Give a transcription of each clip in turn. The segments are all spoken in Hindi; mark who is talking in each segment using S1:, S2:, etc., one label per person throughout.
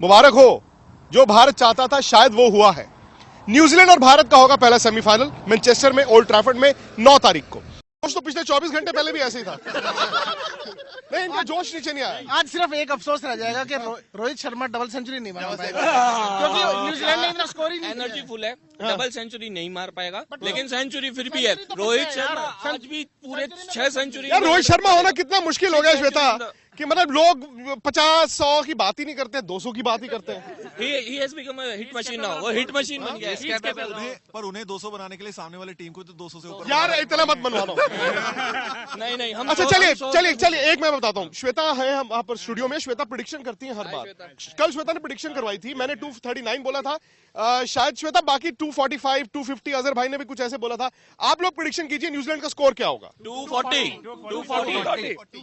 S1: मुबारक हो, जो भारत चाहता था शायद वो हुआ है। न्यूजीलैंड और भारत का होगा पहला सेमीफाइनल मैनचेस्टर में, ओल्ड ट्रैफर्ड में 9 तारीख को। जोश तो पिछले 24 घंटे पहले भी ऐसे ही था। नहीं, इनका जोश नीचे नहीं आया।
S2: आज सिर्फ एक अफसोस रह जाएगा कि रोहित शर्मा डबल सेंचुरी नहीं बना पाएगा, क्योंकि न्यूजीलैंड ने इतना स्कोर ही नहीं,
S3: एनर्जी फुल है, डबल सेंचुरी नहीं मार पाएगा, लेकिन सेंचुरी फिर भी है। रोहित शर्मा आज भी पूरे 6 सेंचुरी।
S1: यार रोहित शर्मा होना कितना मुश्किल हो गया श्वेता, कि मतलब लोग 50-100 की बात ही नहीं करते, 200 की बात ही करते हैं।
S3: He has become a hit machine now. वो हिट मशीन बन गया है।
S4: पर उन्हें 200 बनाने के लिए सामने वाली टीम को तो 200 से ऊपर।
S1: यार इतना मत बनवा दो।
S3: नहीं हम
S1: अच्छा चलिए एक मैं बताता हूँ। श्वेता है हम वहां पर स्टूडियो में, श्वेता प्रेडिक्शन करती है हर बार। कल श्वेता ने प्रेडिक्शन करवाई थी, मैंने 239 बोला था, शायद श्वेता बाकी 245 250 अजहर भाई ने भी कुछ ऐसे बोला था। आप लोग प्रेडिक्शन कीजिए न्यूजीलैंड का स्कोर क्या होगा।
S3: 240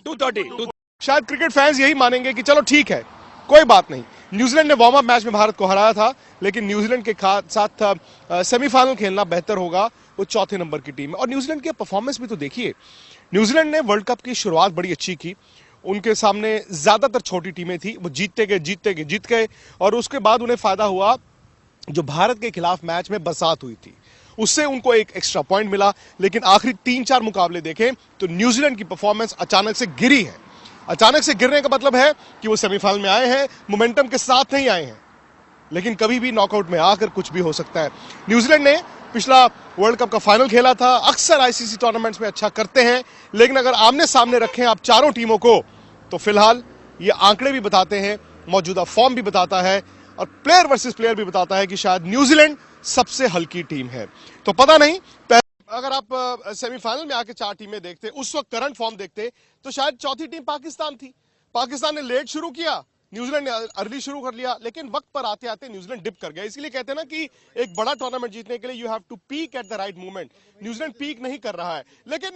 S3: 230।
S1: शायद क्रिकेट फैंस यही मानेंगे कि चलो ठीक है, कोई बात नहीं। न्यूजीलैंड ने वार्म अप मैच में भारत को हराया था, लेकिन न्यूजीलैंड के साथ सेमीफाइनल खेलना बेहतर होगा वो चौथे नंबर की टीम है। और न्यूजीलैंड की परफॉर्मेंस भी तो देखिए, न्यूजीलैंड ने वर्ल्ड कप की शुरुआत बड़ी अच्छी की, उनके सामने ज्यादातर छोटी टीमें थी, वो जीत गए और उसके बाद उन्हें फायदा हुआ जो भारत के खिलाफ मैच में बरसात हुई थी, उससे उनको एक एक्स्ट्रा पॉइंट मिला। लेकिन आखिरी 3-4 मुकाबले देखें तो न्यूजीलैंड की परफॉर्मेंस अचानक से गिरी है। अचानक से गिरने का मतलब है कि वो सेमीफाइनल में आए हैं, मोमेंटम के साथ नहीं आए हैं, लेकिन कभी भी नॉकआउट में आकर कुछ भी हो सकता है। न्यूजीलैंड ने पिछला वर्ल्ड कप का फाइनल खेला था, अक्सर आईसीसी टूर्नामेंट्स में अच्छा करते हैं, लेकिन अगर आमने सामने रखें आप चारों टीमों को तो फिलहाल ये आंकड़े भी बताते हैं, मौजूदा फॉर्म भी बताता है और प्लेयर वर्सेस प्लेयर भी बताता है कि शायद न्यूजीलैंड सबसे हल्की टीम है। तो पता नहीं, अगर आप सेमीफाइनल में आके 4 टीमें देखते, उस वक्त करंट फॉर्म देखते, तो शायद चौथी टीम पाकिस्तान थी। पाकिस्तान ने लेट शुरू किया, न्यूजीलैंड ने अर्ली शुरू कर लिया, लेकिन वक्त पर आते आते न्यूजीलैंड डिप कर गया। इसीलिए कहते हैं ना कि एक बड़ा टूर्नामेंट जीतने के लिए you have to peak at the right moment. New Zealand peak नहीं कर रहा है। लेकिन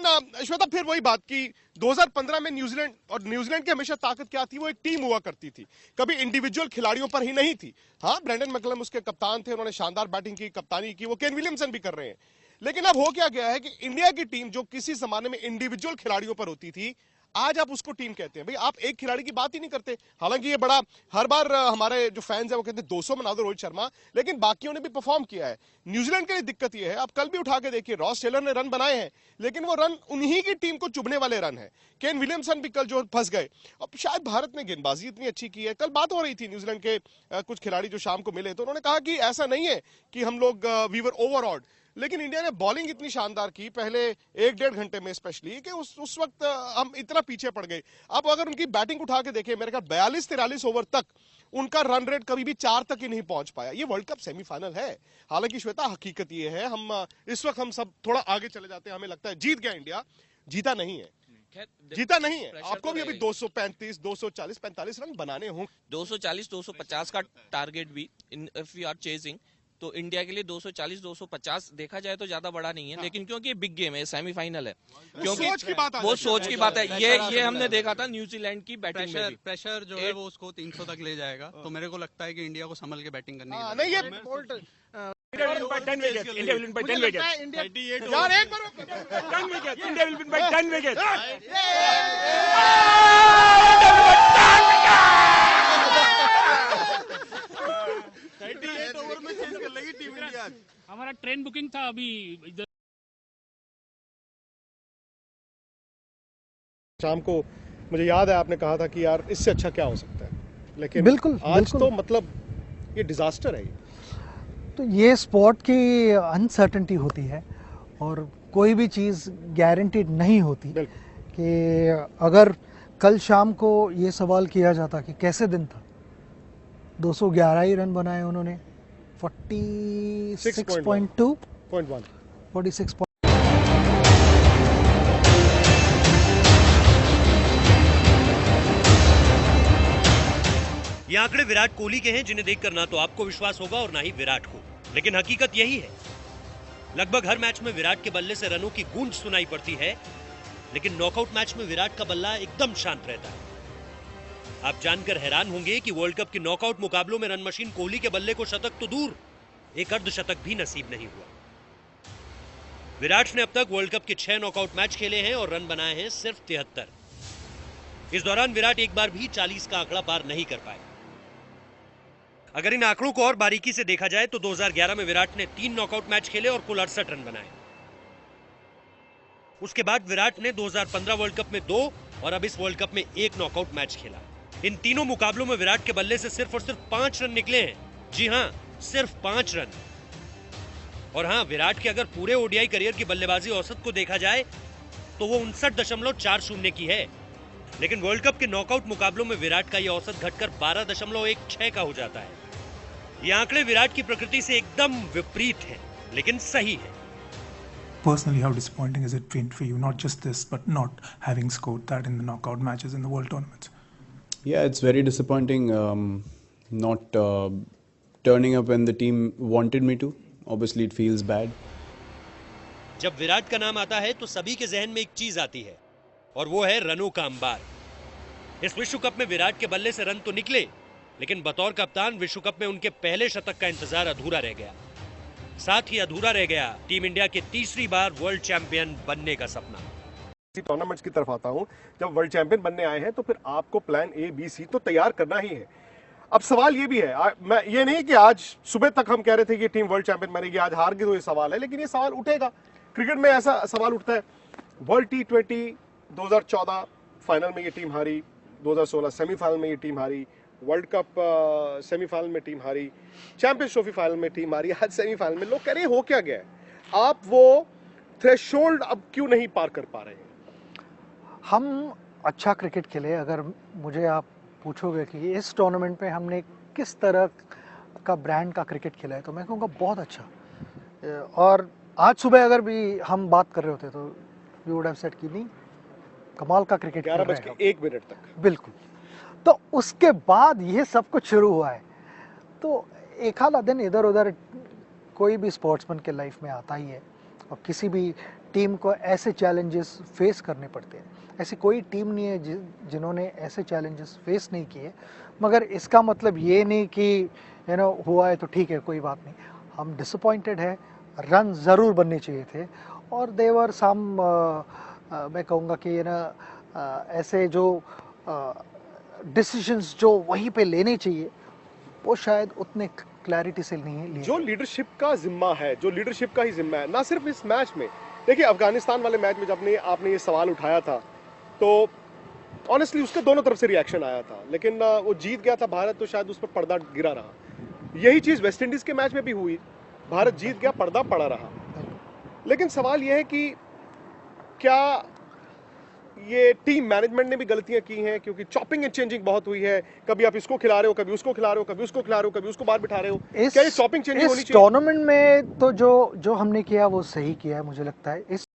S1: श्वेता फिर वही बात की 2015 में न्यूजीलैंड की हमेशा ताकत क्या थी, वो एक टीम हुआ करती थी, कभी इंडिविजुअल खिलाड़ियों पर ही नहीं थी। हाँ, ब्रेंडन मैकलम उसके कप्तान थे, उन्होंने शानदार बैटिंग की, कप्तानी की, वो केन विलियमसन भी कर रहे हैं। लेकिन अब हो क्या गया है कि इंडिया की टीम जो किसी जमाने में इंडिविजुअल खिलाड़ियों पर होती थी, आज आप उसको टीम कहते हैं। भाई आप एक खिलाड़ी की बात ही नहीं करते। हालांकि ये बड़ा हर बार हमारे जो फैंस हैं वो कहते हैं 200 बना दो रोहित शर्मा, लेकिन बाकियों ने भी परफॉर्म किया है। न्यूजीलैंड के लिए दिक्कत ये है, आप कल भी उठा के देखिए, रॉस टेलर ने रन बनाए हैं, लेकिन वो रन उन्हीं की टीम को चुभने वाले रन है। केन विलियमसन भी कल जो फंस गए। अब शायद भारत ने गेंदबाजी इतनी अच्छी की है। कल बात हो रही थी न्यूजीलैंड के कुछ खिलाड़ी जो शाम को मिले, तो उन्होंने कहा कि ऐसा नहीं है कि हम लोग वी वर ओवरऑल, लेकिन इंडिया ने बॉलिंग इतनी शानदार की पहले 1-1.5 घंटे में स्पेशली, कि उस वक्त हम इतना पीछे पड़ गए। अब अगर उनकी बैटिंग उठा के देखें, मेरे ख्याल 42-43 ओवर तक उनका रन रेट कभी भी 4 तक ही नहीं पहुंच पाया। ये वर्ल्ड कप सेमीफाइनल है। हालांकि श्वेता हकीकत ये है, इस वक्त हम सब थोड़ा आगे चले जाते हैं, हमें लगता है जीत गया इंडिया, जीता नहीं है। आपको भी अभी 235 240 45 रन बनाने हों।
S3: 240 250 का टारगेट भी इफ यू आर चेजिंग, तो इंडिया के लिए 240 250 देखा जाए तो ज्यादा बड़ा नहीं है। लेकिन क्योंकि बिग गेम है, सेमीफाइनल है, क्योंकि वो सोच की बात है। ये हमने देखा था न्यूजीलैंड की बैटिंग में भी।
S5: प्रेशर जो है वो उसको 300 तक ले जाएगा, तो मेरे को लगता है कि इंडिया को संभल के बैटिंग करनी है।
S1: नहीं, ये
S6: India will win by 10 wickets. India will win by 10 wickets.
S1: यार एक बार
S6: 10 wickets. India will win by 10 wickets. हमारा ट्रेन बुकिंग था अभी इधर।
S1: शाम को मुझे याद है आपने कहा था कि यार इससे अच्छा क्या हो सकता है, लेकिन
S7: बिल्कुल
S1: आज तो मतलब ये डिजास्टर है।
S7: तो ये स्पोर्ट की अनसर्टेनिटी होती है और कोई भी चीज़ गारंटीड नहीं होती। कि अगर कल शाम को ये सवाल किया जाता कि कैसे दिन था, 211 ही रन बनाए उन्होंने, 46.2 46.
S8: ये आंकड़े विराट कोहली के हैं, जिन्हें देखकर ना तो आपको विश्वास होगा और ना ही विराट को। लेकिन हकीकत यही है, लगभग हर मैच में विराट के बल्ले से रनों की गूंज सुनाई पड़ती है, लेकिन नॉकआउट मैच में विराट का बल्ला एकदम शांत रहता है। आप जानकर हैरान होंगे कि वर्ल्ड कप के नॉकआउट मुकाबलों में रन मशीन कोहली के बल्ले को शतक तो दूर, एक अर्धशतक भी नसीब नहीं हुआ। विराट ने अब तक वर्ल्ड कप के 6 नॉकआउट मैच खेले हैं और रन बनाए हैं सिर्फ 73। इस दौरान विराट एक बार भी 40 का आंकड़ा पार नहीं कर पाए। अगर इन आंकड़ों को और बारीकी से देखा जाए तो 2011 में विराट ने 3 नॉकआउट मैच खेले और कुल 68 रन बनाए। उसके बाद विराट ने 2015 वर्ल्ड कप में 2 और अब इस वर्ल्ड कप में 1 नॉकआउट मैच खेला। इन तीनों मुकाबलों में विराट के बल्ले से सिर्फ और सिर्फ 5 रन निकले हैं। जी हां, सिर्फ 5 रन। और हां, विराट के अगर पूरे ओडीआई करियर की बल्लेबाजी औसत को देखा जाए तो वो 59.40 की है, लेकिन वर्ल्ड कप के नॉकआउट मुकाबलों में विराट का यह औसत घटकर 12.16 का हो जाता है। ये आंकड़े विराट की प्रकृति से एकदम विपरीत हैं, लेकिन सही है।
S9: Personally, how disappointing has it been for you? Not just this, but not having scored that in the knockout matches in the world tournaments.
S10: Yeah, it's very disappointing. Not turning up when the team wanted me to. Obviously, it feels bad.
S8: जब विराट का नाम आता है तो सभी के जहन में एक चीज आती है और वो है रनों का अंबार। इस विश्व कप में विराट के बल्ले से रन तो निकले, लेकिन बतौर कप्तान विश्व कप में उनके पहले शतक का इंतजार अधूरा रह गया। साथ ही अधूरा रह गया टीम इंडिया के तीसरी बार वर्ल्ड चैंपियन बनने का सपना।
S1: टूर्नामेंट्स की तरफ आता हूं, जब वर्ल्ड चैंपियन बनने आए हैं तो फिर आपको प्लान ए बी सी तो तैयार करना ही है। अब सवाल ये भी है, मैं ये नहीं कि आज सुबह तक हम कह रहे थे कि टीम वर्ल्ड चैंपियन बनेगी, आज हार गई तो ये सवाल है, लेकिन ये सवाल उठेगा। क्रिकेट में ऐसा सवाल उठता है। वर्ल्ड T20 2014 फाइनल में ये टीम हारी, 2016 सेमीफाइनल में ये टीम हारी, वर्ल्ड कप सेमीफाइनल में टीम हारी, चैंपियंस ट्रॉफी फाइनल में टीम हारी, आज सेमीफाइनल में। लोग कह रहे हैं हो क्या गया है, आप वो थ्रेशोल्ड अब क्यों नहीं पार कर पा रहे हैं?
S7: हम अच्छा क्रिकेट खेले। अगर मुझे आप पूछोगे कि इस टूर्नामेंट पे हमने किस तरह का ब्रांड का क्रिकेट खेला है, तो मैं कहूँगा बहुत अच्छा। और आज सुबह अगर भी हम बात कर रहे होते तो वी वुड हैव सेड कि नहीं, कमाल का क्रिकेट खेल रहे हैं।
S1: 11:01 तक
S7: बिल्कुल। तो उसके बाद ये सब कुछ शुरू हुआ है। तो एक आधा दिन इधर उधर कोई भी स्पोर्ट्समैन के लाइफ में आता ही है, और किसी भी टीम को ऐसे चैलेंजेस फेस करने पड़ते हैं। ऐसी कोई टीम नहीं है जिन्होंने ऐसे चैलेंजेस फेस नहीं किए। मगर इसका मतलब ये नहीं कि हुआ है तो ठीक है, कोई बात नहीं। हम डिसअपॉइंटेड है, रन ज़रूर बनने चाहिए थे, और देवर सम मैं कहूँगा कि ऐसे जो डिसीजंस जो वहीं पे लेने चाहिए वो शायद उतने क्लैरिटी से नहीं लिए।
S1: जो लीडरशिप का जिम्मा है, जो लीडरशिप का ही जिम्मा है, ना सिर्फ इस मैच में। देखिए, अफगानिस्तान वाले मैच में जब आपने ये सवाल उठाया था तो ऑनेस्टली उसके दोनों तरफ से रिएक्शन आया था, लेकिन वो जीत गया था भारत, तो शायद उस पर पर्दा गिरा रहा। यही चीज़ वेस्ट इंडीज़ के मैच में भी हुई, भारत जीत गया, पर्दा पड़ा रहा। लेकिन सवाल यह है कि क्या ये टीम मैनेजमेंट ने भी गलतियां की हैं, क्योंकि चॉपिंग एंड चेंजिंग बहुत हुई है। कभी आप इसको खिला रहे हो, कभी उसको खिला रहे हो, कभी उसको खिला रहे हो, कभी उसको बाहर बिठा रहे हो। क्या ये चॉपिंग चेंजिंग होनी चाहिए?
S7: टूर्नामेंट में तो जो हमने किया वो सही किया है, मुझे लगता है। इस